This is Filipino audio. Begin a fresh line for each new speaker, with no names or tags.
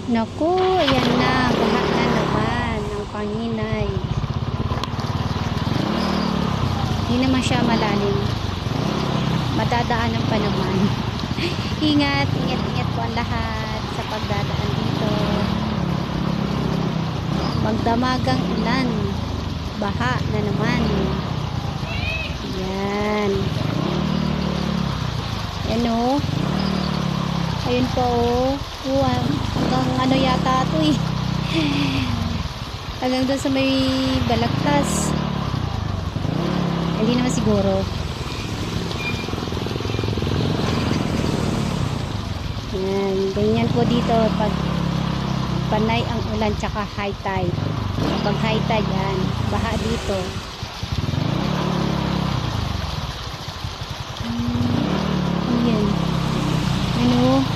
Naku, ayan na. Baha na naman ng Panginay. Hindi naman siya malalim. Madadaanan pa naman. Ingat, ingat, ingat po ang lahat sa pagdadaan dito. Magdamagang ulan. Baha na naman. Yan. Yan o. Ayun po o. Hanggang ano yata ito eh. Hanggang doon sa may balagtas. Hindi naman siguro. Yan. Ganyan po dito pag panay ang ulan tsaka high tide. Pag high tide yan. Baha dito. Ayan. Ano?